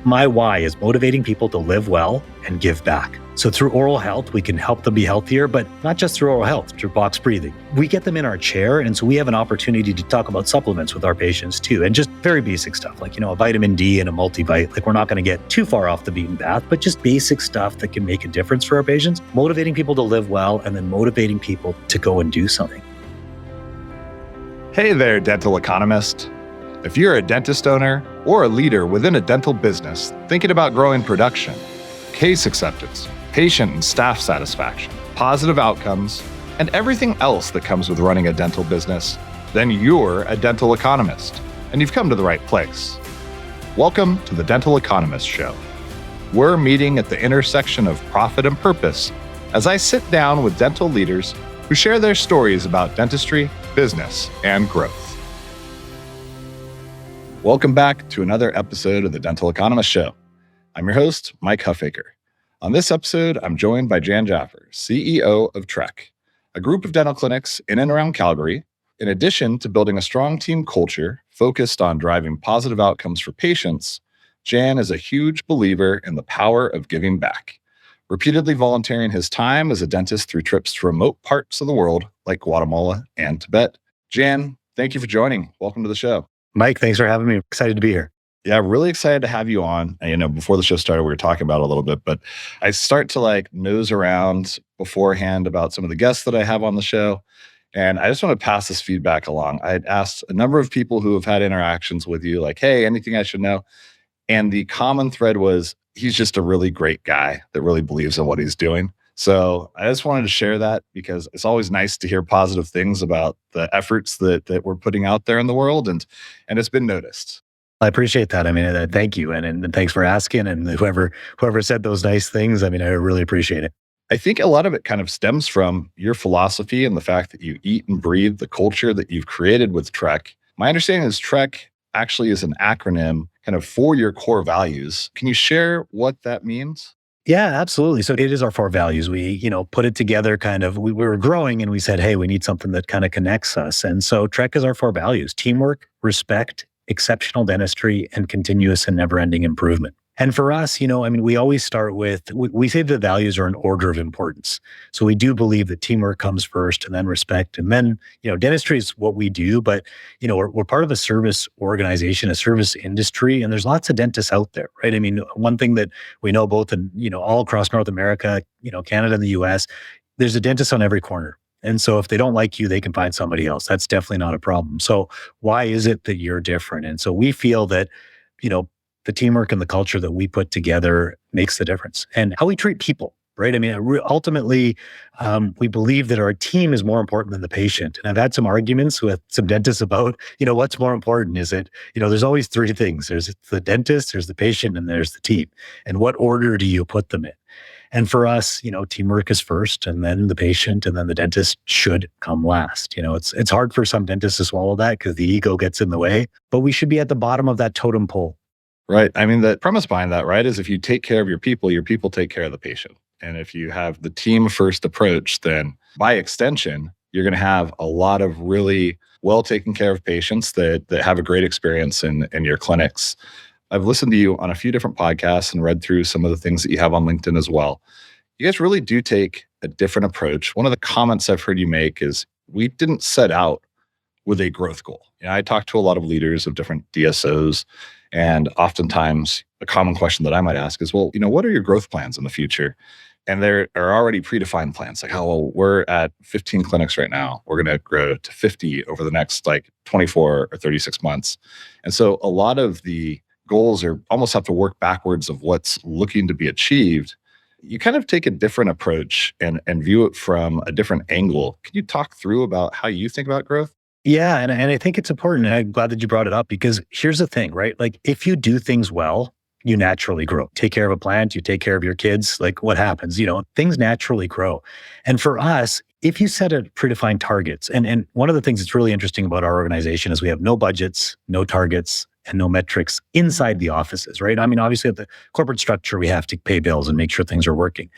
My why is motivating people to live well and give back. So through oral health, we can help them be healthier, but not just through oral health, through box breathing. We get them in our chair, and so we have an opportunity to talk about supplements with our patients too, and just very basic stuff like, a vitamin D and a multivite. Like, we're not going to get too far off the beaten path, but just basic stuff that can make a difference for our patients, motivating people to live well, and then motivating people to go and do something. Hey there, dental economist. If you're a dentist owner or a leader within a dental business thinking about growing production, case acceptance, patient and staff satisfaction, positive outcomes, and everything else that comes with running a dental business, then you're a dental economist, and you've come to the right place. Welcome to the Dental Economist Show. We're meeting at the intersection of profit and purpose as I sit down with dental leaders who share their stories about dentistry, business, and growth. Welcome back to another episode of the Dental Economist Show. I'm your host, Mike Huffaker. On this episode, I'm joined by Jan Jaffer, CEO of TREC, a group of dental clinics in and around Calgary. In addition to building a strong team culture focused on driving positive outcomes for patients, Jan is a huge believer in the power of giving back, repeatedly volunteering his time as a dentist through trips to remote parts of the world like Guatemala and Tibet. Jan, thank you for joining. Welcome to the show. Mike, thanks for having me. Excited to be here. Yeah, really excited to have you on. Before the show started, we were talking about it a little bit, but I start to nose around beforehand about some of the guests that I have on the show. And I just want to pass this feedback along. I had asked a number of people who have had interactions with you, like, hey, anything I should know? And the common thread was, he's just a really great guy that really believes in what he's doing. So I just wanted to share that because it's always nice to hear positive things about the efforts that we're putting out there in the world, and it's been noticed. I appreciate that. Thank you. And thanks for asking. And whoever said those nice things, I really appreciate it. I think a lot of it kind of stems from your philosophy and the fact that you eat and breathe the culture that you've created with TREC. My understanding is TREC actually is an acronym kind of for your core values. Can you share what that means? Yeah, absolutely. So it is our 4 values. We, put it together we were growing and we said, hey, we need something that kind of connects us. And so TREC is our 4 values: teamwork, respect, exceptional dentistry, and continuous and never-ending improvement. And for us, we always start with, we say the values are in order of importance. So we do believe that teamwork comes first and then respect. And then, dentistry is what we do, but, we're part of a service organization, a service industry, and there's lots of dentists out there, right? One thing that we know both in, all across North America, Canada and the US, there's a dentist on every corner. And so if they don't like you, they can find somebody else. That's definitely not a problem. So why is it that you're different? And so we feel that, the teamwork and the culture that we put together makes the difference. And how we treat people, right? Ultimately, we believe that our team is more important than the patient. And I've had some arguments with some dentists about, what's more important? Is it, there's always 3 things. There's the dentist, there's the patient, and there's the team. And what order do you put them in? And for us, teamwork is first, and then the patient, and then the dentist should come last. It's hard for some dentists to swallow that because the ego gets in the way, but we should be at the bottom of that totem pole. Right. The premise behind that, right, is if you take care of your people take care of the patient. And if you have the team first approach, then by extension, you're going to have a lot of really well taken care of patients that have a great experience in your clinics. I've listened to you on a few different podcasts and read through some of the things that you have on LinkedIn as well. You guys really do take a different approach. One of the comments I've heard you make is, we didn't set out with a growth goal. I talk to a lot of leaders of different DSOs, and oftentimes a common question that I might ask is, well, what are your growth plans in the future? And there are already predefined plans, like, we're at 15 clinics right now. We're going to grow to 50 over the next 24 or 36 months. And so a lot of the goals are almost have to work backwards of what's looking to be achieved. You kind of take a different approach and view it from a different angle. Can you talk through about how you think about growth? Yeah, and I think it's important. And I'm glad that you brought it up, because here's the thing, right? If you do things well, you naturally grow. Take care of a plant, you take care of your kids, what happens? Things naturally grow. And for us, if you set a predefined targets, and one of the things that's really interesting about our organization is we have no budgets, no targets, and no metrics inside the offices, right? I mean, obviously at the corporate structure, we have to pay bills and make sure things are working.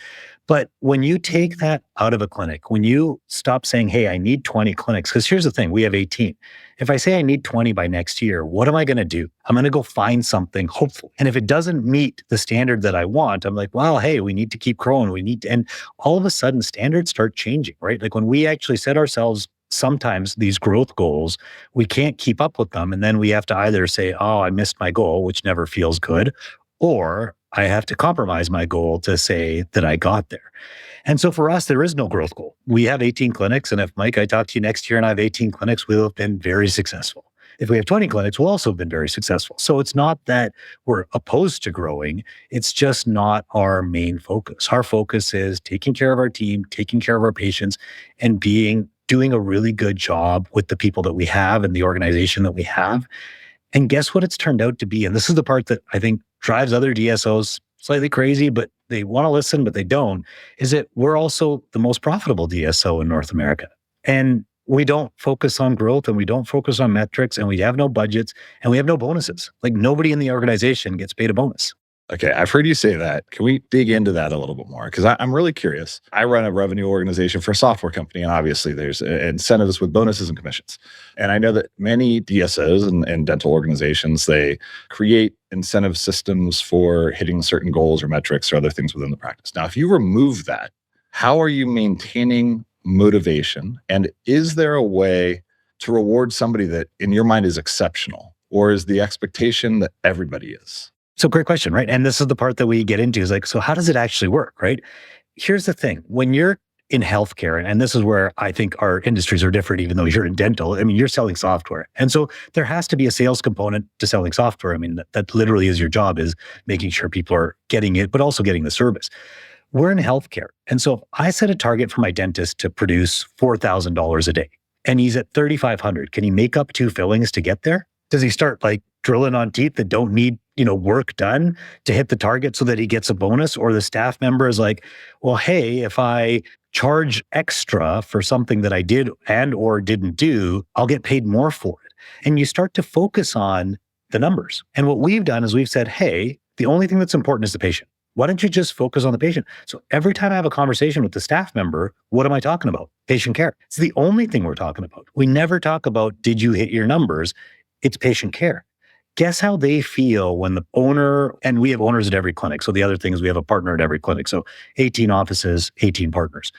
But when you take that out of a clinic, when you stop saying, hey, I need 20 clinics, because here's the thing, we have 18. If I say I need 20 by next year, what am I going to do? I'm going to go find something, hopefully. And if it doesn't meet the standard that I want, I'm like, well, hey, we need to keep growing. And all of a sudden standards start changing, right? Like when we actually set ourselves sometimes these growth goals, we can't keep up with them. And then we have to either say, oh, I missed my goal, which never feels good, or I have to compromise my goal to say that I got there. And so for us, there is no growth goal. We have 18 clinics. And if, Mike, I talk to you next year and I have 18 clinics, we'll have been very successful. If we have 20 clinics, we'll also have been very successful. So it's not that we're opposed to growing. It's just not our main focus. Our focus is taking care of our team, taking care of our patients, and doing a really good job with the people that we have and the organization that we have. And guess what it's turned out to be? And this is the part that I think drives other DSOs slightly crazy, but they want to listen, but they don't, is that we're also the most profitable DSO in North America. And we don't focus on growth and we don't focus on metrics and we have no budgets and we have no bonuses. Like nobody in the organization gets paid a bonus. Okay, I've heard you say that. Can we dig into that a little bit more? Because I'm really curious. I run a revenue organization for a software company, and obviously there's incentives with bonuses and commissions. And I know that many DSOs and dental organizations, they create incentive systems for hitting certain goals or metrics or other things within the practice. Now, if you remove that, how are you maintaining motivation? And is there a way to reward somebody that in your mind is exceptional? Or is the expectation that everybody is? So great question, right? And this is the part that we get into is like, so how does it actually work, right? Here's the thing. When you're in healthcare, and this is where I think our industries are different, even though you're in dental, I mean, you're selling software. And so there has to be a sales component to selling software. I mean, that literally is your job, is making sure people are getting it, but also getting the service. We're in healthcare. And so if I set a target for my dentist to produce $4,000 a day, and he's at 3,500, can he make up 2 fillings to get there? Does he start like drilling on teeth that don't need, work done to hit the target so that he gets a bonus? Or the staff member is like, well, hey, if I charge extra for something that I did and or didn't do, I'll get paid more for it. And you start to focus on the numbers. And what we've done is we've said, hey, the only thing that's important is the patient. Why don't you just focus on the patient? So every time I have a conversation with the staff member, what am I talking about? Patient care. It's the only thing we're talking about. We never talk about, did you hit your numbers? It's patient care. Guess how they feel when the owner, and we have owners at every clinic. So the other thing is we have a partner at every clinic. So 18 offices, 18 partners.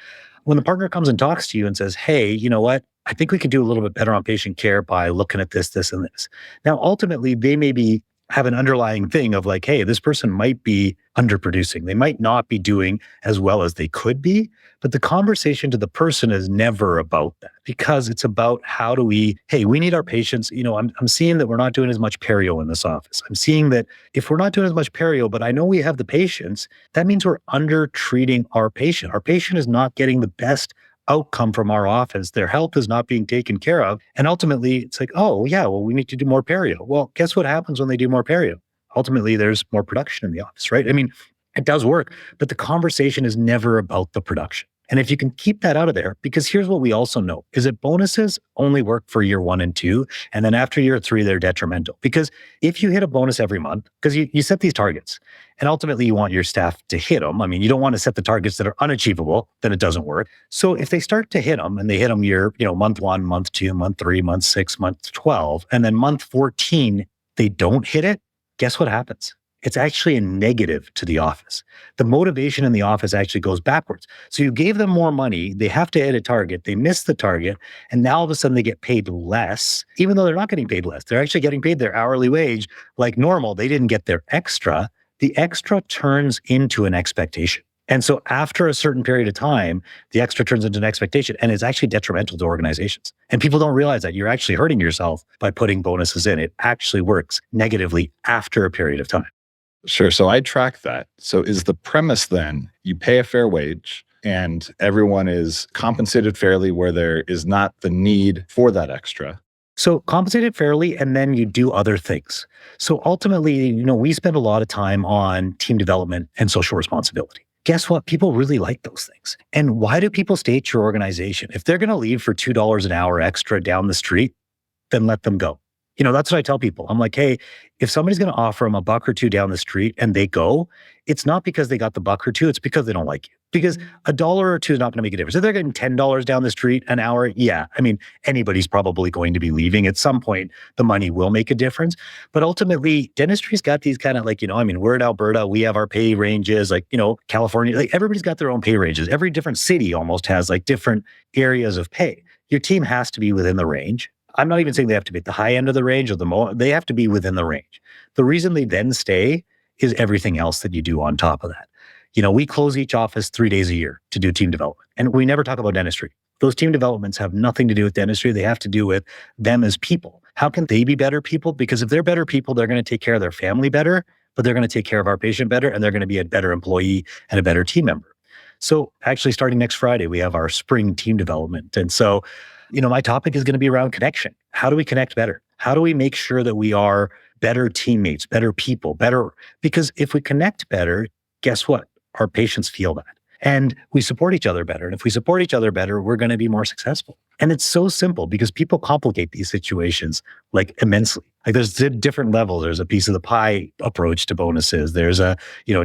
When the partner comes and talks to you and says, hey, you know what? I think we could do a little bit better on patient care by looking at this, this, and this. Now, ultimately, they maybe have an underlying thing of like, hey, this person might be underproducing. They might not be doing as well as they could be. But the conversation to the person is never about that, because it's about how do we, hey, we need our patients. I'm seeing that we're not doing as much perio in this office. I'm seeing that if we're not doing as much perio, but I know we have the patients, that means we're under treating our patient. Our patient is not getting the best outcome from our office. Their health is not being taken care of. And ultimately, it's like, oh, yeah, well, we need to do more perio. Well, guess what happens when they do more perio? Ultimately, there's more production in the office, right? I mean, it does work, but the conversation is never about the production. And if you can keep that out of there, because here's what we also know, is that bonuses only work for year 1 and 2. And then after year 3, they're detrimental. Because if you hit a bonus every month, because you set these targets, and ultimately you want your staff to hit them. I mean, you don't want to set the targets that are unachievable, then it doesn't work. So if they start to hit them, and they hit them month 1, month 2, month 3, month 6, month 12, and then month 14, they don't hit it, guess what happens? It's actually a negative to the office. The motivation in the office actually goes backwards. So you gave them more money, they have to hit a target, they miss the target, and now all of a sudden they get paid less, even though they're not getting paid less. They're actually getting paid their hourly wage like normal. They didn't get their extra. The extra turns into an expectation. And so after a certain period of time, the extra turns into an expectation, and it's actually detrimental to organizations. And people don't realize that you're actually hurting yourself by putting bonuses in. It actually works negatively after a period of time. Sure. So I track that. So is the premise then you pay a fair wage and everyone is compensated fairly where there is not the need for that extra? So compensated fairly, and then you do other things. So ultimately, we spend a lot of time on team development and social responsibility. Guess what? People really like those things. And why do people stay at your organization? If they're going to leave for $2 an hour extra down the street, then let them go. That's what I tell people. I'm like, hey, if somebody's going to offer them a buck or two down the street and they go, it's not because they got the buck or two. It's because they don't like you. Because a dollar or two is not going to make a difference. If they're getting $10 down the street an hour, yeah, anybody's probably going to be leaving. At some point, the money will make a difference. But ultimately, dentistry's got these kind of we're in Alberta, we have our pay ranges, California, everybody's got their own pay ranges. Every different city almost has different areas of pay. Your team has to be within the range. I'm not even saying they have to be at the high end of the range or they have to be within the range. The reason they then stay is everything else that you do on top of that. We close each office 3 days a year to do team development. And we never talk about dentistry. Those team developments have nothing to do with dentistry. They have to do with them as people. How can they be better people? Because if they're better people, they're going to take care of their family better, but they're going to take care of our patient better, and they're going to be a better employee and a better team member. So actually starting next Friday, we have our spring team development. And so, my topic is going to be around connection. How do we connect better? How do we make sure that we are better teammates, better people, better? Because if we connect better, guess what? Our patients feel that. And we support each other better. And if we support each other better, we're going to be more successful. And it's so simple because people complicate these situations immensely. There's different levels. There's a piece of the pie approach to bonuses. There's a,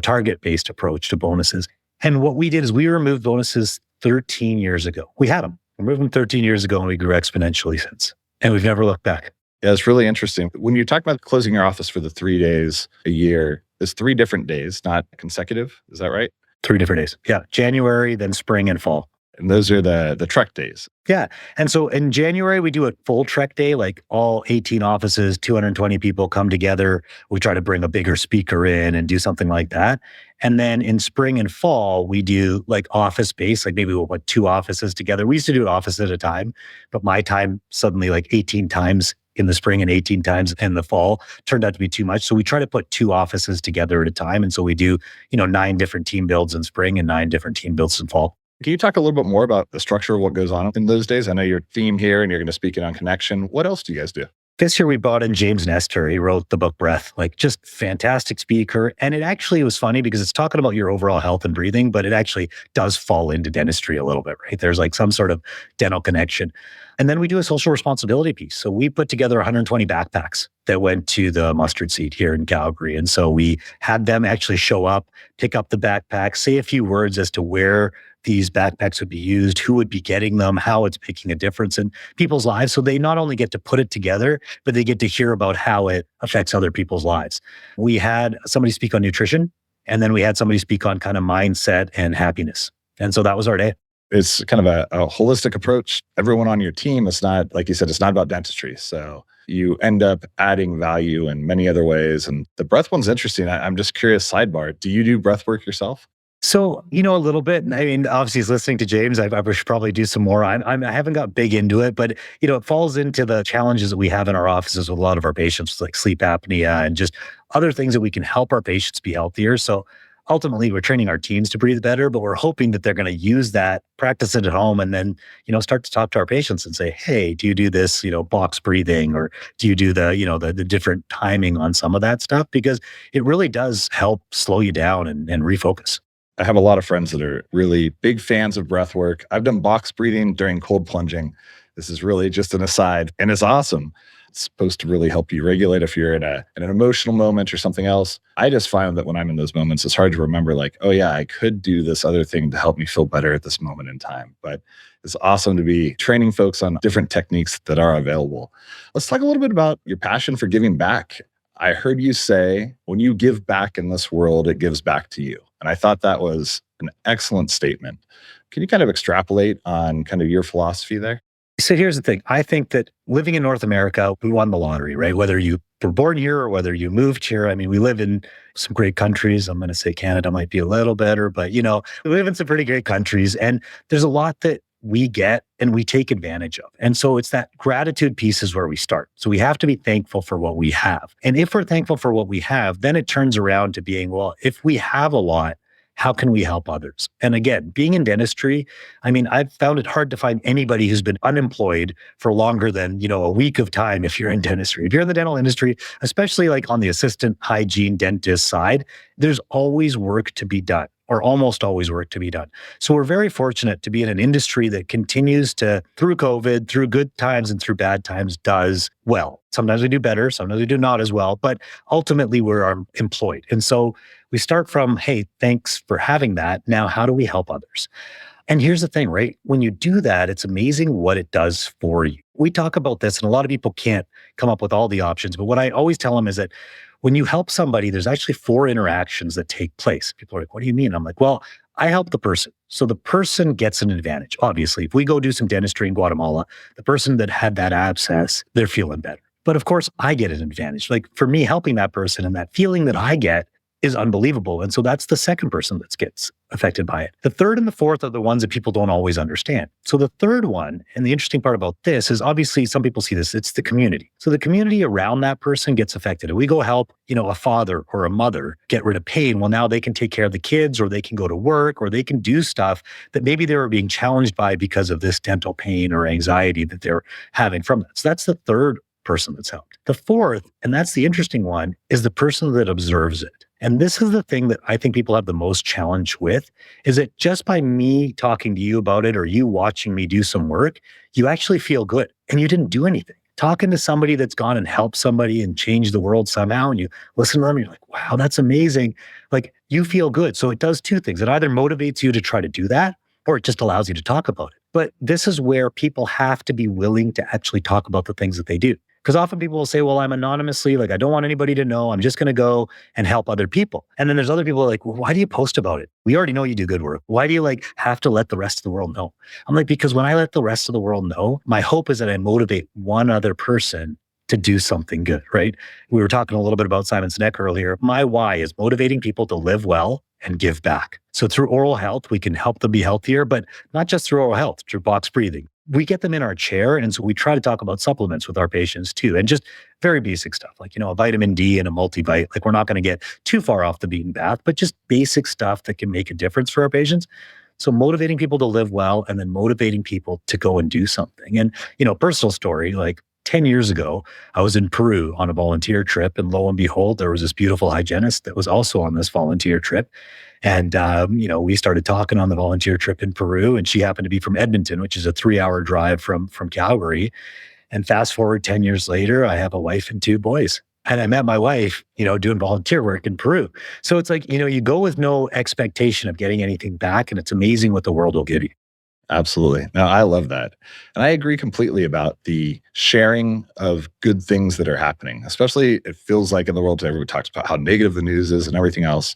target-based approach to bonuses. And what we did is we removed bonuses 13 years ago. We had them. We removed them 13 years ago and we grew exponentially since. And we've never looked back. Yeah, it's really interesting. When you talk about closing your office for the 3 days a year, it's 3 different days, not consecutive. Is that right? 3 different days. Yeah. January, then spring and fall. And those are the TREC days. Yeah. And so in January, we do a full TREC day, all 18 offices, 220 people come together. We try to bring a bigger speaker in and do something like that. And then in spring and fall, we do office space, maybe we'll put 2 offices together. We used to do an office at a time, but my time suddenly 18 times in the spring and 18 times in the fall turned out to be too much. So we try to put 2 offices together at a time. And so we do, 9 different team builds in spring and 9 different team builds in fall. Can you talk a little bit more about the structure of what goes on in those days? I know your theme here and you're going to speak it on connection. What else do you guys do? This year we brought in James Nestor. He wrote the book Breath, just fantastic speaker. And it actually was funny because it's talking about your overall health and breathing, but it actually does fall into dentistry a little bit, right? There's some sort of dental connection. And then we do a social responsibility piece. So we put together 120 backpacks that went to the mustard seed here in Calgary. And so we had them actually show up, pick up the backpack, say a few words as to where these backpacks would be used, who would be getting them, how it's making a difference in people's lives. So they not only get to put it together, but they get to hear about how it affects other people's lives. We had somebody speak on nutrition, and then we had somebody speak on kind of mindset and happiness. And so that was our day. It's kind of a holistic approach. Everyone on your team, it's not, like you said, it's not about dentistry. So you end up adding value in many other ways. And the breath one's interesting. I'm just curious, sidebar, do you do breath work yourself? So, a little bit. Obviously, he's listening to James. I should probably do some more. I haven't got big into it, but, it falls into the challenges that we have in our offices with a lot of our patients, like sleep apnea and just other things that we can help our patients be healthier. So ultimately, we're training our teams to breathe better, but we're hoping that they're going to use that, practice it at home, and then, start to talk to our patients and say, hey, do you do this, box breathing, or do you do the different timing on some of that stuff? Because it really does help slow you down and refocus. I have a lot of friends that are really big fans of breath work. I've done box breathing during cold plunging. This is really just an aside, and it's awesome. It's supposed to really help you regulate if you're in an emotional moment or something else. I just find that when I'm in those moments, it's hard to remember oh yeah, I could do this other thing to help me feel better at this moment in time. But it's awesome to be training folks on different techniques that are available. Let's talk a little bit about your passion for giving back. I heard you say, when you give back in this world, it gives back to you. And I thought that was an excellent statement. Can you kind of extrapolate on kind of your philosophy there? So here's the thing. I think that living in North America, we won the lottery, right? Whether you were born here or whether you moved here. We live in some great countries. I'm going to say Canada might be a little better, but we live in some pretty great countries. And there's a lot that we get and we take advantage of. And so it's that gratitude piece is where we start. So we have to be thankful for what we have. And if we're thankful for what we have, then it turns around to being, well, if we have a lot, how can we help others? And again, being in dentistry, I've found it hard to find anybody who's been unemployed for longer than, a week of time if you're in dentistry. If you're in the dental industry, especially on the assistant hygiene dentist side, there's always work to be done. or almost always work to be done. So we're very fortunate to be in an industry that continues to, through COVID, through good times and through bad times, does well. Sometimes we do better, sometimes we do not as well, but ultimately we're employed. And so we start from, hey, thanks for having that. Now, how do we help others? And here's the thing, right? When you do that, it's amazing what it does for you. We talk about this, and a lot of people can't come up with all the options. But what I always tell them is that when you help somebody, there's actually 4 interactions that take place. People are like, what do you mean? I'm like, well, I help the person. So the person gets an advantage. Obviously, if we go do some dentistry in Guatemala, the person that had that abscess, they're feeling better. But of course, I get an advantage. Like for me, helping that person and that feeling that I get is unbelievable. And so that's the second person that gets affected by it. The third and the fourth are the ones that people don't always understand. So the third one, and the interesting part about this is obviously some people see this, it's the community. So the community around that person gets affected. If we go help, a father or a mother get rid of pain, well, now they can take care of the kids, or they can go to work, or they can do stuff that maybe they were being challenged by because of this dental pain or anxiety that they're having from that. So that's the third person that's helped. The fourth, and that's the interesting one, is the person that observes it. And this is the thing that I think people have the most challenge with, is that just by me talking to you about it or you watching me do some work, you actually feel good and you didn't do anything. Talking to somebody that's gone and helped somebody and changed the world somehow, and you listen to them, you're like, wow, that's amazing. Like you feel good. So it does 2 things. It either motivates you to try to do that, or it just allows you to talk about it. But this is where people have to be willing to actually talk about the things that they do. Because often people will say, well, I'm anonymously, like, I don't want anybody to know. I'm just going to go and help other people. And then there's other people like, well, why do you post about it? We already know you do good work. Why do you have to let the rest of the world know? I'm like, because when I let the rest of the world know, my hope is that I motivate one other person to do something good, right? We were talking a little bit about Simon Sinek earlier. My why is motivating people to live well and give back. So through oral health, we can help them be healthier, but not just through oral health, through box breathing. We get them in our chair. And so we try to talk about supplements with our patients too. And just very basic stuff like, a vitamin D and a multivite. Like we're not going to get too far off the beaten path, but just basic stuff that can make a difference for our patients. So motivating people to live well and then motivating people to go and do something. And, personal story, like 10 years ago, I was in Peru on a volunteer trip, and lo and behold, there was this beautiful hygienist that was also on this volunteer trip. And, we started talking on the volunteer trip in Peru, and she happened to be from Edmonton, which is a 3-hour drive from Calgary. And fast forward 10 years later, I have a wife and 2 boys. And I met my wife, doing volunteer work in Peru. So it's like, you go with no expectation of getting anything back, and it's amazing what the world will give you. Absolutely. No, I love that. And I agree completely about the sharing of good things that are happening, especially it feels like in the world today, everybody talks about how negative the news is and everything else.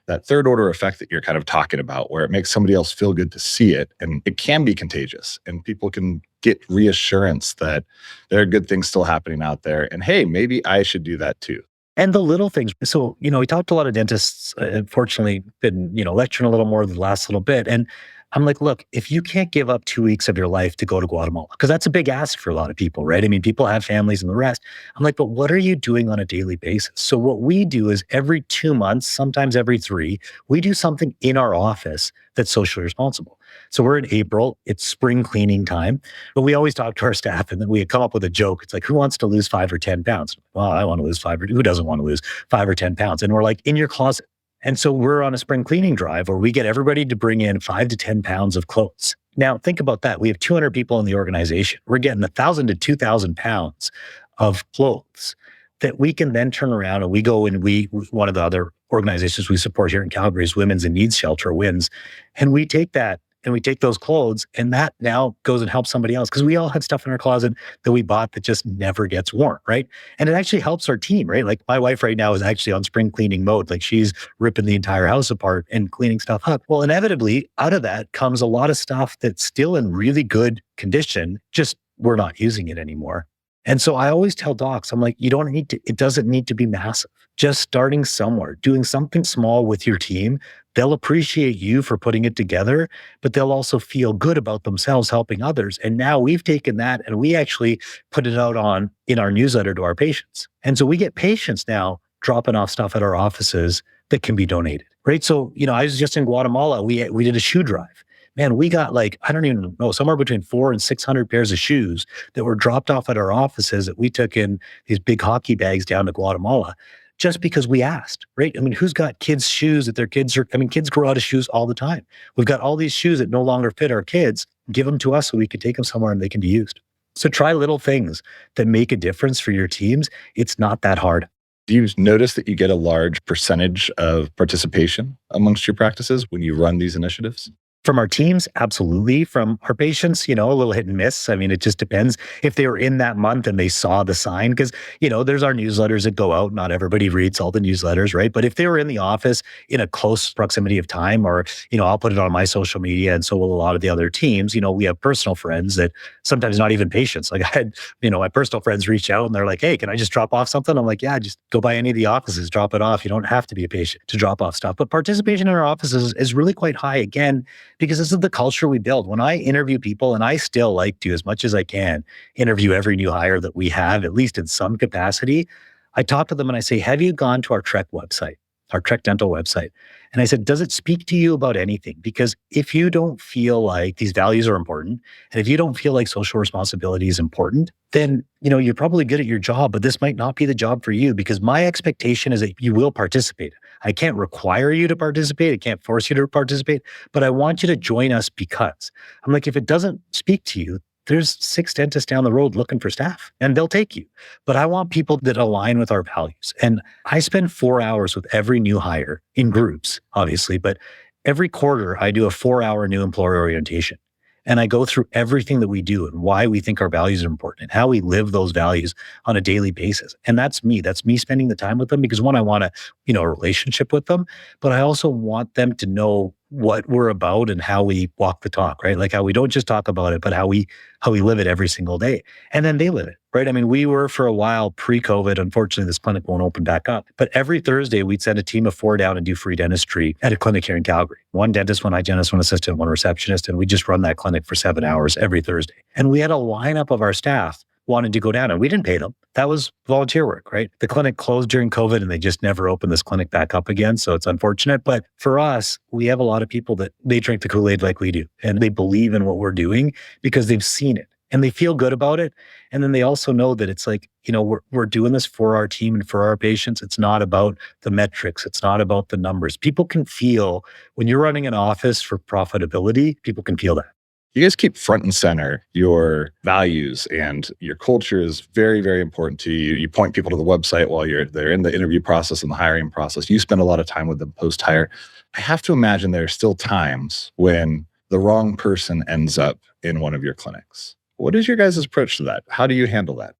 That third order effect that you're kind of talking about, where it makes somebody else feel good to see it, and it can be contagious, and people can get reassurance that there are good things still happening out there. And hey, maybe I should do that too. And the little things. So, we talked to a lot of dentists, unfortunately, been, lecturing a little more the last little bit. And I'm like, look, if you can't give up 2 weeks of your life to go to Guatemala, because that's a big ask for a lot of people, right? I mean, people have families and the rest. I'm like, but what are you doing on a daily basis? So what we do is every 2 months, sometimes every 3, we do something in our office that's socially responsible. So we're in April, it's spring cleaning time, but we always talk to our staff, and then we come up with a joke. It's like, who wants to lose 5 or 10 pounds? Well, I want to lose 5 or who doesn't want to lose 5 or 10 pounds? And we're like, in your closet. And so we're on a spring cleaning drive where we get everybody to bring in 5 to 10 pounds of clothes. Now, think about that. We have 200 people in the organization. We're getting 1,000 to 2,000 pounds of clothes that we can then turn around, and we go and one of the other organizations we support here in Calgary is Women's in Needs Shelter, WINS. And we take that and we take those clothes, and that now goes and helps somebody else, because we all had stuff in our closet that we bought that just never gets worn, right? And it actually helps our team, right? Like my wife right now is actually on spring cleaning mode. Like she's ripping the entire house apart and cleaning stuff up. Well, inevitably out of that comes a lot of stuff that's still in really good condition, just we're not using it anymore. And so I always tell docs, I'm like, it doesn't need to be massive. Just starting somewhere, doing something small with your team. They'll appreciate you for putting it together, but they'll also feel good about themselves helping others. And now we've taken that and we actually put it out in our newsletter to our patients. And so we get patients now dropping off stuff at our offices that can be donated, right? So, I was just in Guatemala. We did a shoe drive. Man, we got I don't even know, somewhere between 400 and 600 pairs of shoes that were dropped off at our offices that we took in these big hockey bags down to Guatemala. just because we asked, right? I mean, who's got kids' shoes that their kids are, I mean, kids grow out of shoes all the time. We've got all these shoes that no longer fit our kids. Give them to us so we can take them somewhere and they can be used. So try little things that make a difference for your teams. It's not that hard. Do you notice that you get a large percentage of participation amongst your practices when you run these initiatives? From our teams, absolutely. From our patients, a little hit and miss. I mean, it just depends if they were in that month and they saw the sign, because, there's our newsletters that go out. Not everybody reads all the newsletters, right? But if they were in the office in a close proximity of time, or, I'll put it on my social media, and so will a lot of the other teams. We have personal friends that sometimes not even patients. Like I had, my personal friends reach out and they're like, hey, can I just drop off something? I'm like, yeah, just go by any of the offices, drop it off. You don't have to be a patient to drop off stuff. But participation in our offices is really quite high, again, because this is the culture we build. When I interview people, and I still like to, as much as I can, interview every new hire that we have, at least in some capacity, I talk to them and I say, have you gone to our TREC website, our TREC Dental website? And I said, does it speak to you about anything? Because if you don't feel like these values are important, and if you don't feel like social responsibility is important, then, you're probably good at your job, but this might not be the job for you, because my expectation is that you will participate. I can't require you to participate. I can't force you to participate, but I want you to join us because I'm like, if it doesn't speak to you, there's 6 dentists down the road looking for staff and they'll take you. But I want people that align with our values. And I spend 4 hours with every new hire in groups, obviously, but every quarter I do a 4-hour new employer orientation. And I go through everything that we do and why we think our values are important and how we live those values on a daily basis. And that's me. That's me spending the time with them because, one, I want a relationship with them, but I also want them to know what we're about and how we walk the talk, right? Like how we don't just talk about it, but how we live it every single day. And then they live it, right? I mean, we were for a while pre-COVID. Unfortunately, this clinic won't open back up. But every Thursday, we'd send a team of 4 down and do free dentistry at a clinic here in Calgary. 1 dentist, 1 hygienist, 1 assistant, 1 receptionist. And we just run that clinic for 7 hours every Thursday. And we had a lineup of our staff wanted to go down, and we didn't pay them. That was volunteer work, right? The clinic closed during COVID and they just never opened this clinic back up again. So it's unfortunate. But for us, we have a lot of people that they drink the Kool-Aid like we do, and they believe in what we're doing because they've seen it and they feel good about it. And then they also know that it's like, we're doing this for our team and for our patients. It's not about the metrics. It's not about the numbers. People can feel when you're running an office for profitability, people can feel that. You guys keep front and center your values, and your culture is very, very important to you. You point people to the website while they're in the interview process and the hiring process. You spend a lot of time with them post-hire. I have to imagine there are still times when the wrong person ends up in one of your clinics. What is your guys' approach to that? How do you handle that?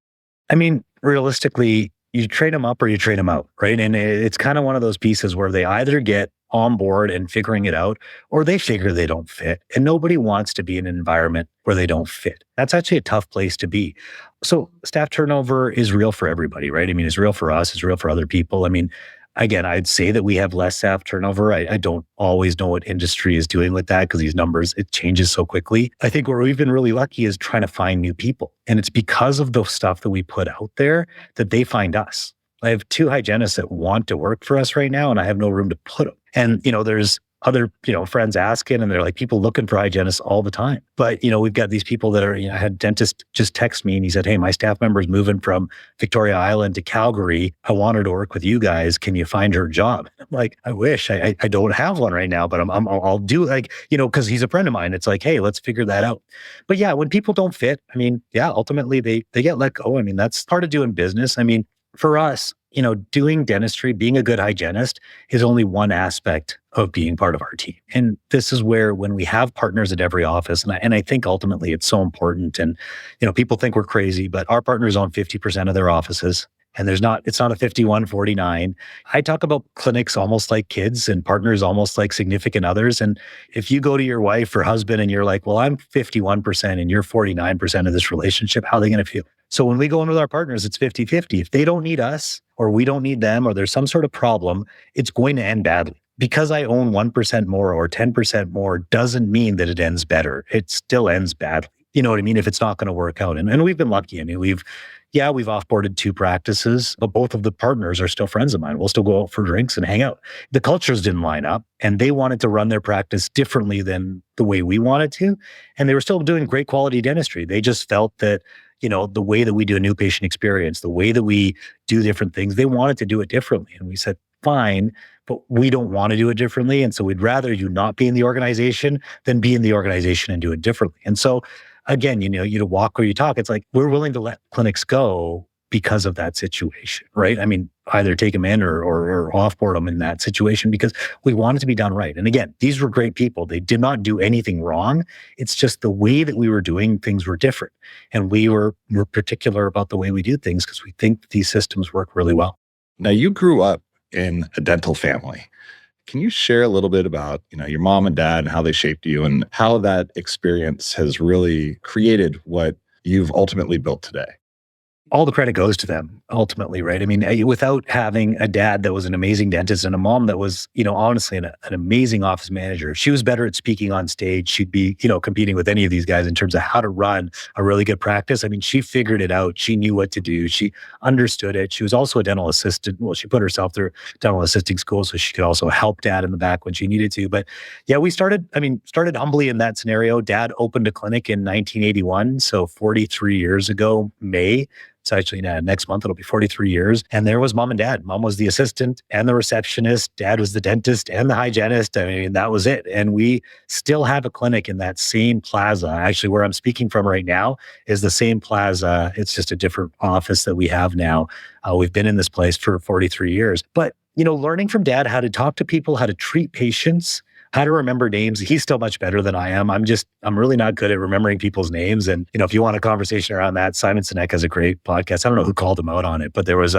I mean, realistically, you train them up or you train them out, right? And it's kind of one of those pieces where they either get on board and figuring it out, or they figure they don't fit. And nobody wants to be in an environment where they don't fit. That's actually a tough place to be. So staff turnover is real for everybody, right? I mean, it's real for us, it's real for other people. I mean, again, I'd say that we have less staff turnover. I don't always know what industry is doing with that because these numbers, it changes so quickly. I think where we've been really lucky is trying to find new people. And it's because of the stuff that we put out there that they find us. I have 2 hygienists that want to work for us right now, and I have no room to put them. And, there's other, friends asking, and they're like people looking for hygienists all the time. But, we've got these people that are, I had a dentist just text me and he said, hey, my staff member is moving from Victoria Island to Calgary. I want her to work with you guys. Can you find her a job? I'm like, I wish I don't have one right now, but I'll do because he's a friend of mine. It's like, hey, let's figure that out. But yeah, when people don't fit, I mean, yeah, ultimately they get let go. I mean, that's part of doing business. I mean, for us, doing dentistry, being a good hygienist is only one aspect of being part of our team. And this is where, when we have partners at every office, and I think ultimately it's so important. And, people think we're crazy, but our partners own 50% of their offices. And it's not a 51-49. I talk about clinics almost like kids and partners almost like significant others. And if you go to your wife or husband and you're like, well, I'm 51% and you're 49% of this relationship, how are they going to feel? So when we go in with our partners, it's 50-50. If they don't need us or we don't need them or there's some sort of problem, it's going to end badly. Because I own 1% more or 10% more doesn't mean that it ends better. It still ends badly. You know what I mean? If it's not going to work out. And we've been lucky. I mean, we've offboarded 2 practices, but both of the partners are still friends of mine. We'll still go out for drinks and hang out. The cultures didn't line up, and they wanted to run their practice differently than the way we wanted to. And they were still doing great quality dentistry. They just felt that, the way that we do a new patient experience, the way that we do different things, they wanted to do it differently. And we said, fine, but we don't want to do it differently. And so we'd rather you not be in the organization than be in the organization and do it differently. And so again, you walk where you talk. It's like, we're willing to let clinics go because of that situation, right? I mean, either take them in or offboard them in that situation because we want it to be done right. And again, these were great people. They did not do anything wrong. It's just the way that we were doing things were different. And we're particular about the way we do things because we think that these systems work really well. Now, you grew up in a dental family. Can you share a little bit about, your mom and dad and how they shaped you and how that experience has really created what you've ultimately built today? All the credit goes to them ultimately, right? I mean, without having a dad that was an amazing dentist and a mom that was, honestly an amazing office manager, if she was better at speaking on stage, she'd be, competing with any of these guys in terms of how to run a really good practice. I mean, she figured it out. She knew what to do. She understood it. She was also a dental assistant. Well, she put herself through dental assisting school so she could also help dad in the back when she needed to. But yeah, we started humbly in that scenario. Dad opened a clinic in 1981. So 43 years ago, May. It's actually next month, it'll be 43 years. And there was mom and dad. Mom was the assistant and the receptionist. Dad was the dentist and the hygienist. I mean, that was it. And we still have a clinic in that same plaza. Actually, where I'm speaking from right now is the same plaza. It's just a different office that we have now. We've been in this place for 43 years. But, learning from dad how to talk to people, how to treat patients, how to remember names. He's still much better than I am. I'm really not good at remembering people's names. And, if you want a conversation around that, Simon Sinek has a great podcast. I don't know who called him out on it, but there was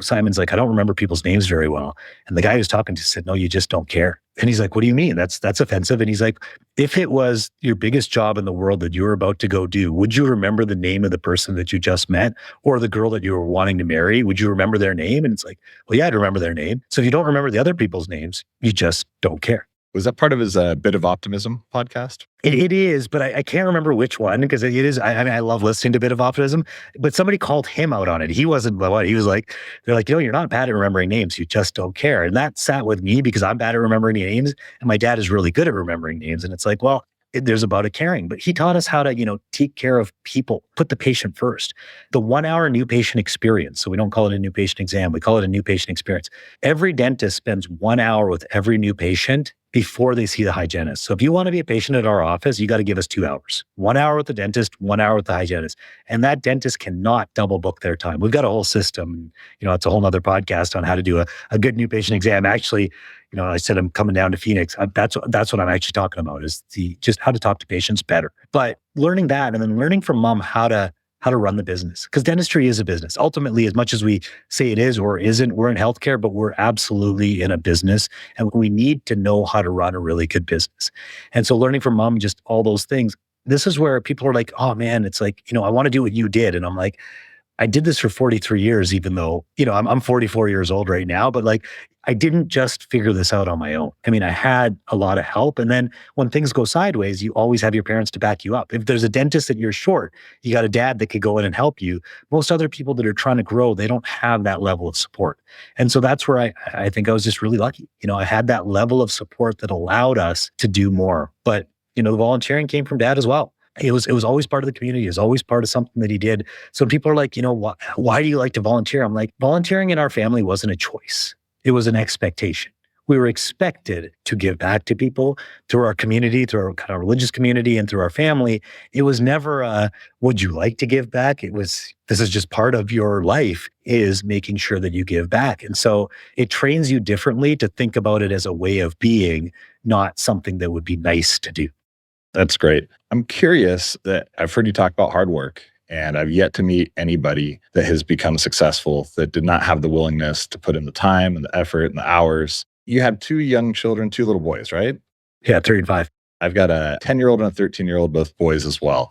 Simon's like, I don't remember people's names very well. And the guy who's talking to said, no, you just don't care. And he's like, what do you mean? That's offensive. And he's like, if it was your biggest job in the world that you were about to go do, would you remember the name of the person that you just met or the girl that you were wanting to marry? Would you remember their name? And it's like, well, yeah, I'd remember their name. So if you don't remember the other people's names, you just don't care. Was that part of his Bit of Optimism podcast? It is, but I can't remember which one because it is. I love listening to Bit of Optimism, but somebody called him out on it. He wasn't what he was like. They're like, you're not bad at remembering names. You just don't care. And that sat with me because I'm bad at remembering names, and my dad is really good at remembering names. And it's like, well, there's about a caring, but he taught us how to, take care of people, put the patient first. The 1 hour new patient experience. So we don't call it a new patient exam. We call it a new patient experience. Every dentist spends 1 hour with every new patient before they see the hygienist. So if you want to be a patient at our office, you got to give us 2 hours. 1 hour with the dentist, 1 hour with the hygienist. And that dentist cannot double book their time. We've got a whole system. It's a whole nother podcast on how to do a good new patient exam. Actually, I said I'm coming down to Phoenix. That's what I'm actually talking about is just how to talk to patients better. But learning that and then learning from mom how to run the business. Because dentistry is a business. Ultimately, as much as we say it is or isn't, we're in healthcare, but we're absolutely in a business. And we need to know how to run a really good business. And so learning from mom, just all those things, this is where people are like, oh man, it's like, I want to do what you did. And I'm like, I did this for 43 years, even though, I'm 44 years old right now, but like, I didn't just figure this out on my own. I mean, I had a lot of help. And then when things go sideways, you always have your parents to back you up. If there's a dentist that you're short, you got a dad that could go in and help you. Most other people that are trying to grow, they don't have that level of support. And so that's where I think I was just really lucky. I had that level of support that allowed us to do more. But, the volunteering came from dad as well. It was always part of the community. It was always part of something that he did. So people are like, why do you like to volunteer? I'm like, volunteering in our family wasn't a choice. It was an expectation. We were expected to give back to people through our community, through our kind of religious community and through our family. It was never would you like to give back? It was, this is just part of your life is making sure that you give back. And so it trains you differently to think about it as a way of being, not something that would be nice to do. That's great. I'm curious that I've heard you talk about hard work, and I've yet to meet anybody that has become successful that did not have the willingness to put in the time and the effort and the hours. You have 2 young children, 2 little boys, right? Yeah, 3 and 5. I've got a 10-year-old and a 13-year-old, both boys as well.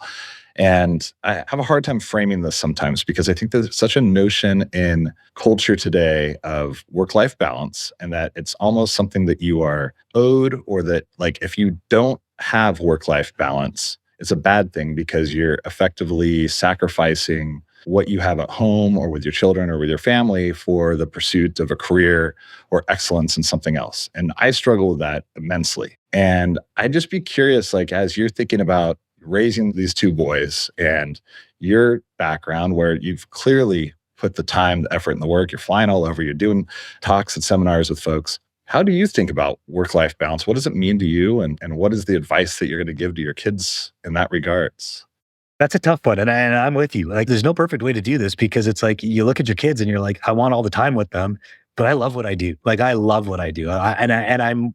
And I have a hard time framing this sometimes because I think there's such a notion in culture today of work-life balance and that it's almost something that you are owed, or that like if you don't have work-life balance, it's a bad thing because you're effectively sacrificing what you have at home or with your children or with your family for the pursuit of a career or excellence in something else. And I struggle with that immensely. And I'd just be curious, like, as you're thinking about raising these two boys and your background where you've clearly put the time, the effort, and the work, you're flying all over, you're doing talks and seminars with folks. How do you think about work-life balance? What does it mean to you? And what is the advice that you're going to give to your kids in that regards? That's a tough one. And I'm with you. Like, there's no perfect way to do this because it's like you look at your kids and you're like, I want all the time with them, but I love what I do. Like, I love what I do. I'm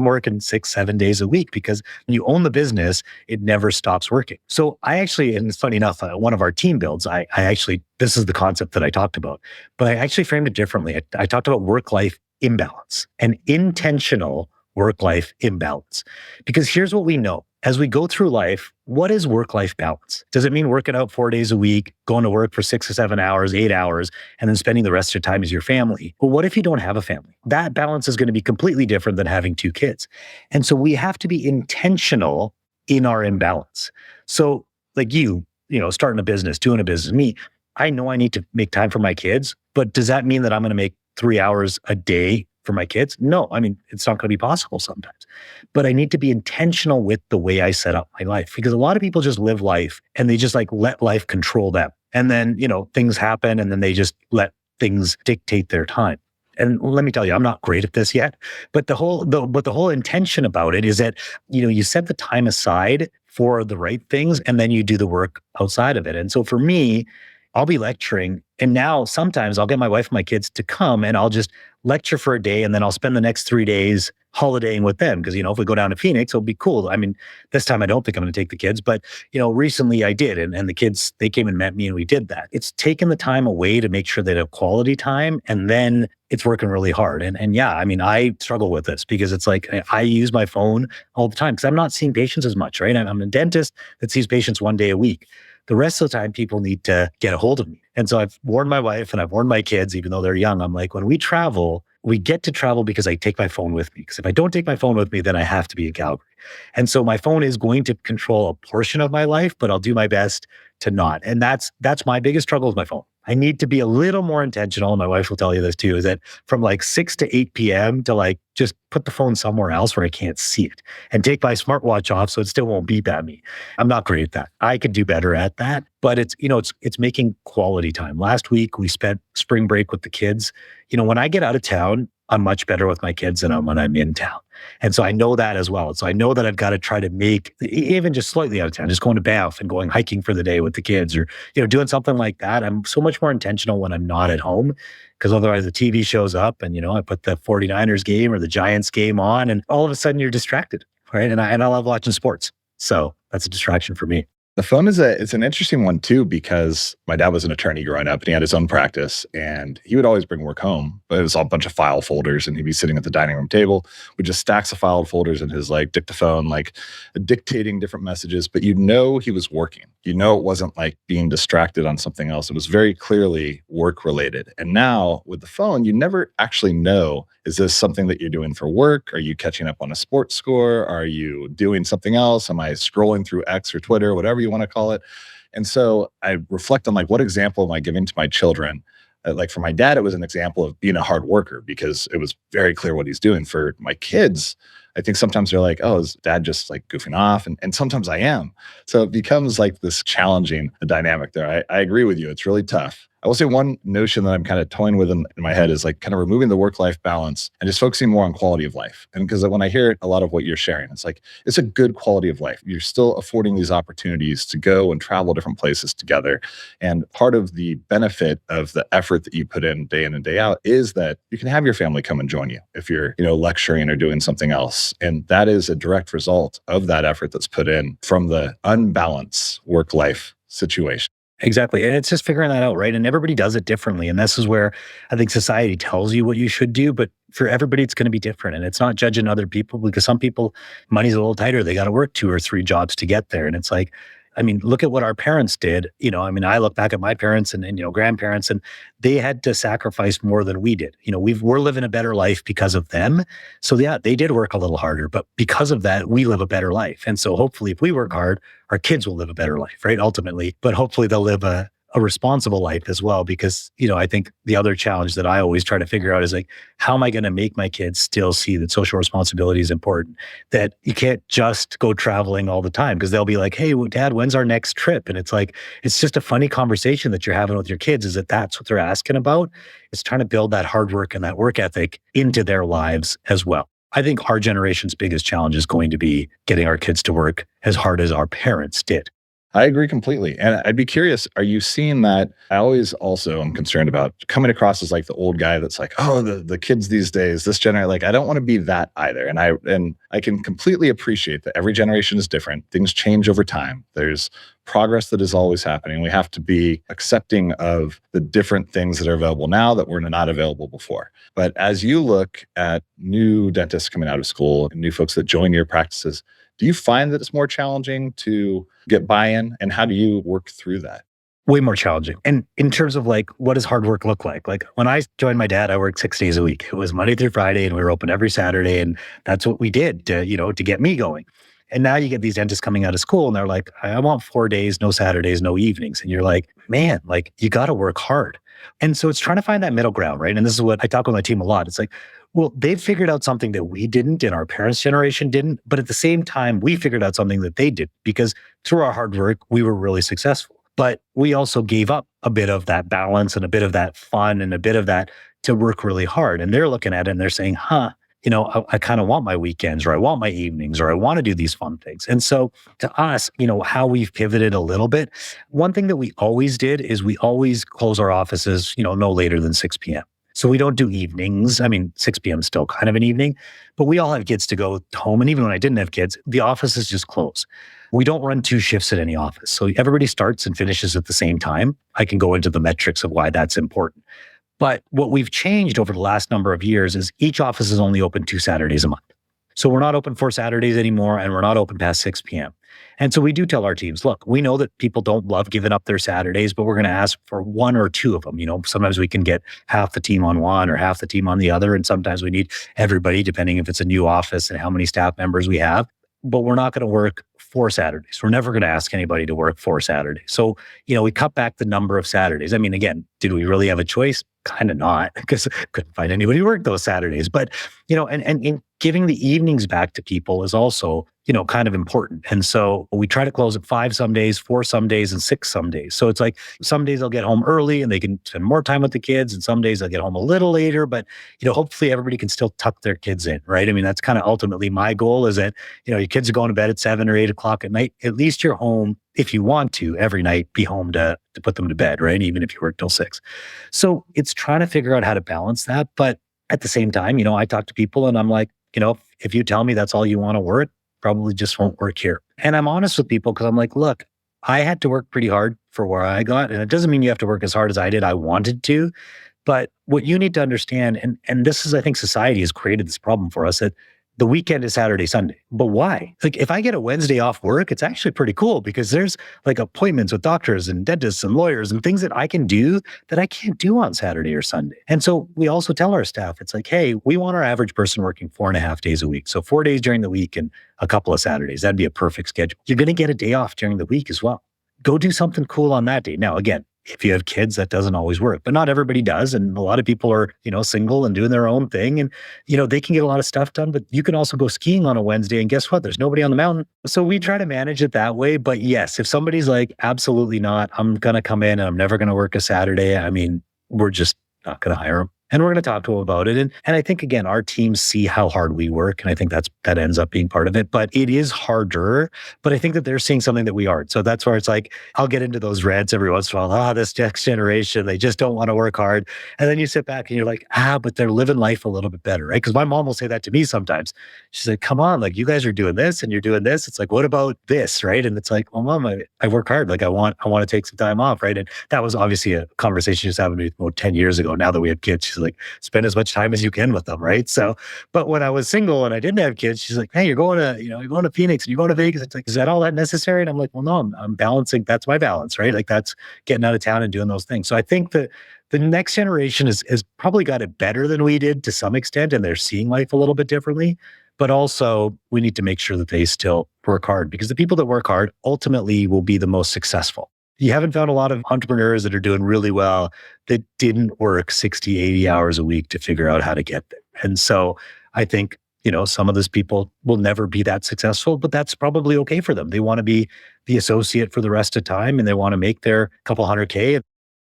working 6-7 days a week because when you own the business, it never stops working. So I actually, and it's funny enough, one of our team builds, I actually, this is the concept that I talked about, but I actually framed it differently. I talked about work-life imbalance and intentional work-life imbalance. Because here's what we know. As we go through life, what is work-life balance? Does it mean working out 4 days a week, going to work for 6 or 7 hours, 8 hours, and then spending the rest of your time as your family? Well, what if you don't have a family? That balance is going to be completely different than having 2 kids. And so we have to be intentional in our imbalance. So like starting a business, doing a business, me, I know I need to make time for my kids, but does that mean that I'm going to make 3 hours a day for my kids? No, I mean, it's not going to be possible sometimes, but I need to be intentional with the way I set up my life because a lot of people just live life and they just like let life control them. And then, things happen and then they just let things dictate their time. And let me tell you, I'm not great at this yet, but the whole intention about it is that, you set the time aside for the right things and then you do the work outside of it. And so for me, I'll be lecturing and now sometimes I'll get my wife and my kids to come and I'll just lecture for a day and then I'll spend the next 3 days holidaying with them. Because, if we go down to Phoenix, it'll be cool. I mean, this time I don't think I'm going to take the kids, but, recently I did. And the kids, they came and met me and we did that. It's taken the time away to make sure they have quality time. And then it's working really hard. And yeah, I mean, I struggle with this because it's like, I use my phone all the time because I'm not seeing patients as much, right? I'm a dentist that sees patients 1 day a week. The rest of the time, people need to get a hold of me. And so I've warned my wife and I've warned my kids, even though they're young. I'm like, when we travel, we get to travel because I take my phone with me. Because if I don't take my phone with me, then I have to be in Calgary. And so my phone is going to control a portion of my life, but I'll do my best to not. And that's my biggest struggle with my phone. I need to be a little more intentional. And my wife will tell you this too, is that from like 6 to 8 p.m. to like just put the phone somewhere else where I can't see it and take my smartwatch off so it still won't beep at me. I'm not great at that. I could do better at that, but it's making quality time. Last week we spent spring break with the kids. When I get out of town, I'm much better with my kids than when I'm in town. And so I know that as well. So I know that I've got to try to make, even just slightly out of town, just going to Banff and going hiking for the day with the kids or, doing something like that. I'm so much more intentional when I'm not at home because otherwise the TV shows up and, I put the 49ers game or the Giants game on and all of a sudden you're distracted, right? And I love watching sports. So that's a distraction for me. The phone it's an interesting one too, because my dad was an attorney growing up and he had his own practice and he would always bring work home, but it was all a bunch of file folders and he'd be sitting at the dining room table with just stacks of file folders in his like dictaphone, like dictating different messages, but he was working. It wasn't like being distracted on something else. It was very clearly work related. And now with the phone, you never actually know, is this something that you're doing for work? Are you catching up on a sports score? Are you doing something else? Am I scrolling through X or Twitter, whatever you want to call it? And so I reflect on like, what example am I giving to my children? Like for my dad, it was an example of being a hard worker because it was very clear what he's doing. For my kids, I think sometimes they're like, oh, is dad just like goofing off? And sometimes I am. So it becomes like this challenging dynamic there. I agree with you. It's really tough. I will say one notion that I'm kind of toying with in my head is like kind of removing the work-life balance and just focusing more on quality of life. And because when I hear a lot of what you're sharing, it's like, it's a good quality of life. You're still affording these opportunities to go and travel different places together. And part of the benefit of the effort that you put in and day out is that you can have your family come and join you if you're, lecturing or doing something else. And that is a direct result of that effort that's put in from the unbalanced work-life situation. Exactly. And it's just figuring that out, right? And everybody does it differently. And this is where I think society tells you what you should do, but for everybody, it's going to be different. And it's not judging other people because some people, money's a little tighter. They got to work 2 or 3 jobs to get there. And it's like, I mean, look at what our parents did. I look back at my parents and grandparents, and they had to sacrifice more than we did. We're living a better life because of them. So yeah, they did work a little harder, but because of that, we live a better life. And so hopefully if we work hard, our kids will live a better life, right? Ultimately, but hopefully they'll live a a responsible life as well. Because, I think the other challenge that I always try to figure out is like, how am I going to make my kids still see that social responsibility is important? That you can't just go traveling all the time, because they'll be like, hey, well, Dad, when's our next trip? And it's like, it's just a funny conversation that you're having with your kids, is that that's what they're asking about. It's trying to build that hard work and that work ethic into their lives as well. I think our generation's biggest challenge is going to be getting our kids to work as hard as our parents did. I agree completely. And I'd be curious, are you seeing that? I always also am concerned about coming across as like the old guy that's like, oh, the kids these days, this generation, like, I don't want to be that either. And I can completely appreciate that every generation is different. Things change over time. There's progress that is always happening. We have to be accepting of the different things that are available now that were not available before. But as you look at new dentists coming out of school and new folks that join your practices, do you find that it's more challenging to get buy-in, and how do you work through that? Way more challenging. And in terms of like, what does hard work look like? Like when I joined my dad, I worked 6 days a week. It was Monday through Friday, and we were open every Saturday. And that's what we did to get me going. And now you get these dentists coming out of school and they're like, I want 4 days, no Saturdays, no evenings. And you're like, man, like you got to work hard. And so it's trying to find that middle ground, right? And this is what I talk with my team a lot. It's like, well, they've figured out something that we didn't and our parents' generation didn't. But at the same time, we figured out something that they did, because through our hard work, we were really successful. But we also gave up a bit of that balance and a bit of that fun and a bit of that to work really hard. And they're looking at it and they're saying, I kind of want my weekends, or I want my evenings, or I want to do these fun things. And so to us, how we've pivoted a little bit, one thing that we always did is we always close our offices, no later than 6 p.m. So we don't do evenings. I mean, 6 p.m. is still kind of an evening, but we all have kids to go home. And even when I didn't have kids, the offices just close. We don't run 2 shifts at any office. So everybody starts and finishes at the same time. I can go into the metrics of why that's important. But what we've changed over the last number of years is each office is only open 2 Saturdays a month. So we're not open 4 Saturdays anymore, and we're not open past 6 p.m. And so we do tell our teams, look, we know that people don't love giving up their Saturdays, but we're going to ask for 1 or 2 of them. Sometimes we can get half the team on one or half the team on the other. And sometimes we need everybody, depending if it's a new office and how many staff members we have. But we're not going to work 4 Saturdays. We're never going to ask anybody to work 4 Saturdays. So, we cut back the number of Saturdays. I mean, again, did we really have a choice? Kind of not, because couldn't find anybody to work those Saturdays. But, and giving the evenings back to people is also, kind of important. And so we try to close at 5 some days, 4 some days, and 6 some days. So it's like some days they'll get home early and they can spend more time with the kids, and some days they'll get home a little later. But, hopefully everybody can still tuck their kids in, right? I mean, that's kind of ultimately my goal, is that, your kids are going to bed at 7 or 8 o'clock at night. At least you're home, if you want to, every night, be home to put them to bed, right? Even if you work till 6. So it's trying to figure out how to balance that. But at the same time, I talk to people and I'm like, if you tell me that's all you want to work, probably just won't work here. And I'm honest with people, because I'm like, look, I had to work pretty hard for where I got. And it doesn't mean you have to work as hard as I did. I wanted to. But what you need to understand, and this is, I think society has created this problem for us, that the weekend is Saturday, Sunday. But why? Like if I get a Wednesday off work, it's actually pretty cool, because there's like appointments with doctors and dentists and lawyers and things that I can do that I can't do on Saturday or Sunday. And so we also tell our staff, it's like, hey, we want our average person working 4.5 days a week. So 4 days during the week and a couple of Saturdays. That'd be a perfect schedule. You're going to get a day off during the week as well. Go do something cool on that day. Now, again, if you have kids, that doesn't always work, but not everybody does. And a lot of people are, single and doing their own thing. And, they can get a lot of stuff done, but you can also go skiing on a Wednesday, and guess what? There's nobody on the mountain. So we try to manage it that way. But yes, if somebody's like, absolutely not, I'm going to come in and I'm never going to work a Saturday, I mean, we're just not going to hire them. And we're going to talk to them about it. And I think, again, our teams see how hard we work. And I think that ends up being part of it. But it is harder. But I think that they're seeing something that we aren't. So that's where it's like, I'll get into those rants every once in a while. This next generation, they just don't want to work hard. And then you sit back and you're like, but they're living life a little bit better, right? Because my mom will say that to me sometimes. She's like, come on, like you guys are doing this and you're doing this. It's like, what about this, right? And it's like, well, Mom, I work hard. Like I want to take some time off, right? And that was obviously a conversation she was having with me about 10 years ago. Now that we have kids, she's like, spend as much time as you can with them, right? So, but when I was single and I didn't have kids, she's like, hey, you're going to Phoenix and you're going to Vegas. It's like, is that all that necessary? And I'm like, well, no, I'm balancing. That's my balance, right? Like that's getting out of town and doing those things. So I think that the next generation has probably got it better than we did to some extent, and they're seeing life a little bit differently. But also we need to make sure that they still work hard, because the people that work hard ultimately will be the most successful. You haven't found a lot of entrepreneurs that are doing really well that didn't work 60, 80 hours a week to figure out how to get there. And so I think, some of those people will never be that successful, but that's probably okay for them. They want to be the associate for the rest of time and they want to make their couple hundred K.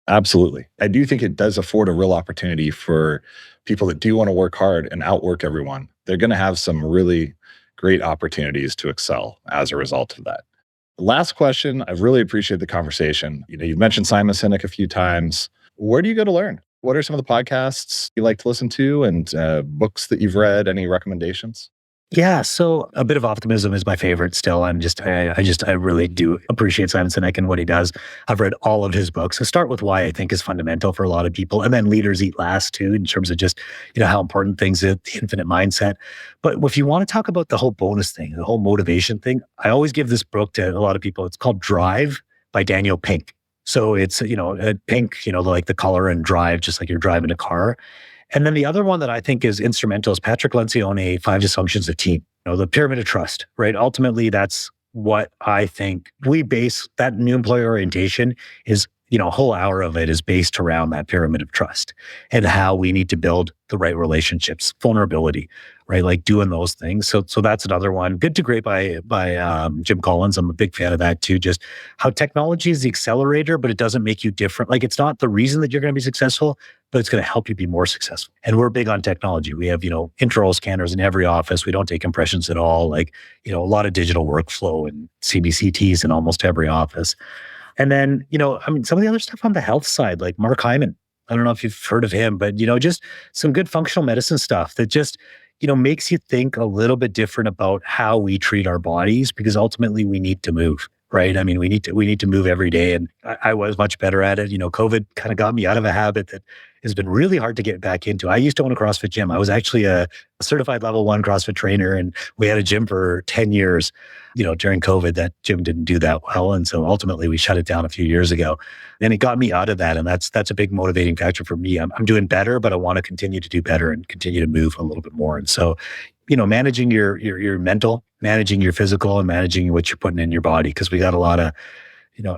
Absolutely. I do think it does afford a real opportunity for people that do want to work hard and outwork everyone. They're going to have some really great opportunities to excel as a result of that. Last question. I really appreciate the conversation. You've mentioned Simon Sinek a few times. Where do you go to learn? What are some of the podcasts you like to listen to and books that you've read? Any recommendations? Yeah, so a bit of optimism is my favorite still. I really do appreciate Simon Sinek and what he does. I've read all of his books. So start with why I think is fundamental for a lot of people, and then Leaders Eat Last too, in terms of just, how important things are, the infinite mindset. But if you want to talk about the whole bonus thing, the whole motivation thing, I always give this book to a lot of people. It's called Drive by Daniel Pink. So it's, pink, like the color, and drive, just like you're driving a car. And then the other one that I think is instrumental is Patrick Lencioni, Five Dysfunctions of Team, the pyramid of trust, right? Ultimately, that's what I think we base that new employee orientation is, a whole hour of it is based around that pyramid of trust and how we need to build the right relationships, vulnerability, right? Like doing those things. So that's another one. Good to Great by Jim Collins. I'm a big fan of that too. Just how technology is the accelerator, but it doesn't make you different. Like it's not the reason that you're going to be successful, but it's going to help you be more successful. And we're big on technology. We have, intraoral scanners in every office. We don't take impressions at all. Like, a lot of digital workflow and CBCTs in almost every office. And then, some of the other stuff on the health side, like Mark Hyman. I don't know if you've heard of him, but, just some good functional medicine stuff that just, makes you think a little bit different about how we treat our bodies, because ultimately we need to move, right? I mean, we need to move every day. And I was much better at it. COVID kind of got me out of a habit that has been really hard to get back into. I used to own a CrossFit gym. I was actually a certified level 1 CrossFit trainer, and we had a gym for 10 years. During COVID, that gym didn't do that well. And so ultimately we shut it down a few years ago. And it got me out of that. And that's a big motivating factor for me. I'm doing better, but I want to continue to do better and continue to move a little bit more. And so, managing your mental, managing your physical, and managing what you're putting in your body, because we got a lot of,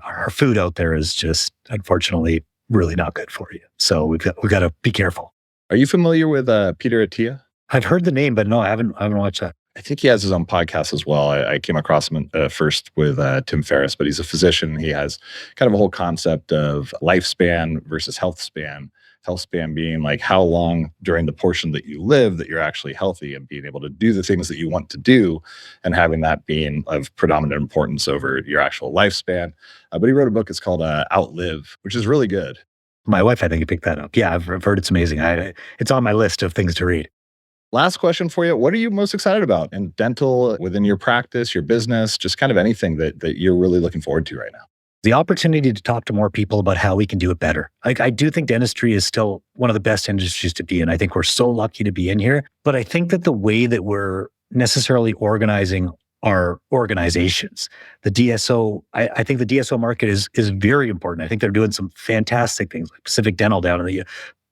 our food out there is just unfortunately really not good for you. So we've got to be careful. Are you familiar with Peter Attia? I've heard the name, but no, I haven't watched that. I think he has his own podcast as well. I came across him first with Tim Ferriss, but he's a physician. He has kind of a whole concept of lifespan versus health span. Health span being like how long during the portion that you live that you're actually healthy and being able to do the things that you want to do, and having that being of predominant importance over your actual lifespan. But he wrote a book, it's called Outlive, which is really good. My wife, I think, picked that up. Yeah, I've heard it's amazing. It's on my list of things to read. Last question for you. What are you most excited about in dental, within your practice, your business, just kind of anything that you're really looking forward to right now? The opportunity to talk to more people about how we can do it better. Like, I do think dentistry is still one of the best industries to be in. I think we're so lucky to be in here. But I think that the way that we're necessarily organizing our organizations, the DSO, I think the DSO market is very important. I think they're doing some fantastic things, like Pacific Dental down in the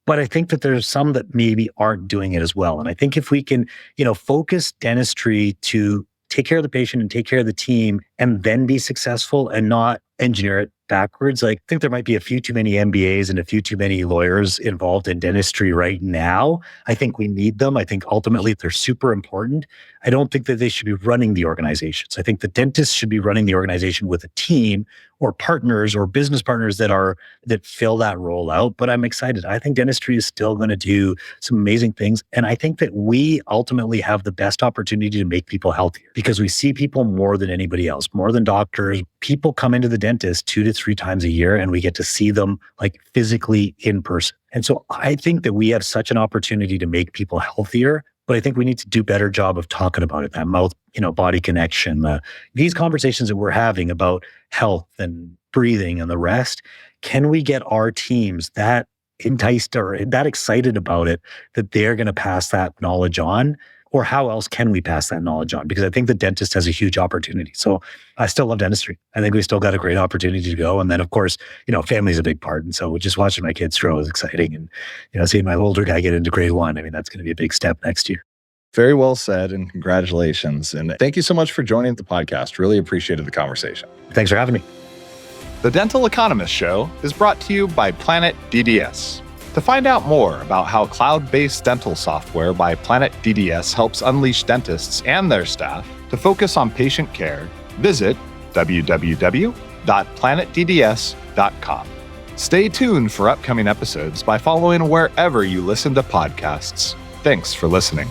but I think that there's some that maybe aren't doing it as well. And I think if we can, focus dentistry to take care of the patient and take care of the team and then be successful and not engineer it backwards. Like, I think there might be a few too many MBAs and a few too many lawyers involved in dentistry right now. I think we need them. I think ultimately they're super important. I don't think that they should be running the organizations. I think the dentists should be running the organization with a team or partners or business partners that fill that role out. But I'm excited. I think dentistry is still going to do some amazing things. And I think that we ultimately have the best opportunity to make people healthier, because we see people more than anybody else, more than doctors. People come into the dentist 2 to 3 times a year, and we get to see them like physically in person. And so I think that we have such an opportunity to make people healthier. But I think we need to do a better job of talking about it, that mouth, body connection, these conversations that we're having about health and breathing and the rest. Can we get our teams that enticed or that excited about it that they're going to pass that knowledge on? Or how else can we pass that knowledge on? Because I think the dentist has a huge opportunity. So I still love dentistry. I think we still got a great opportunity to go. And then, of course, family is a big part. And so just watching my kids grow is exciting. And, seeing my older guy get into grade 1, I mean, that's going to be a big step next year. Very well said, and congratulations. And thank you so much for joining the podcast. Really appreciated the conversation. Thanks for having me. The Dental Economist Show is brought to you by Planet DDS. To find out more about how cloud-based dental software by Planet DDS helps unleash dentists and their staff to focus on patient care, visit www.planetdds.com. Stay tuned for upcoming episodes by following wherever you listen to podcasts. Thanks for listening.